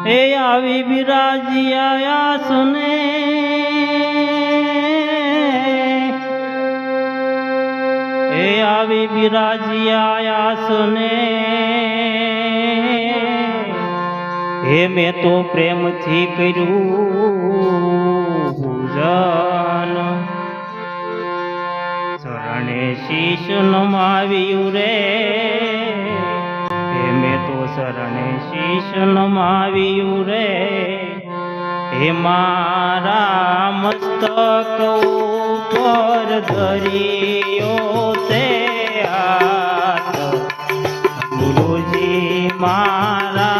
એ આવી બિરાજી આયા સુને એ આવી બિરાજી આયા સુને હે મેં તો પ્રેમથી કર્યું પૂજન શરણે શીશ નમાવ્યું રે હે મેં તો શરણે શીશ નમાવ્યું રે હે મારા મસ્તક ઉપર ધર્યો તે હાથ ગુરુજી મારા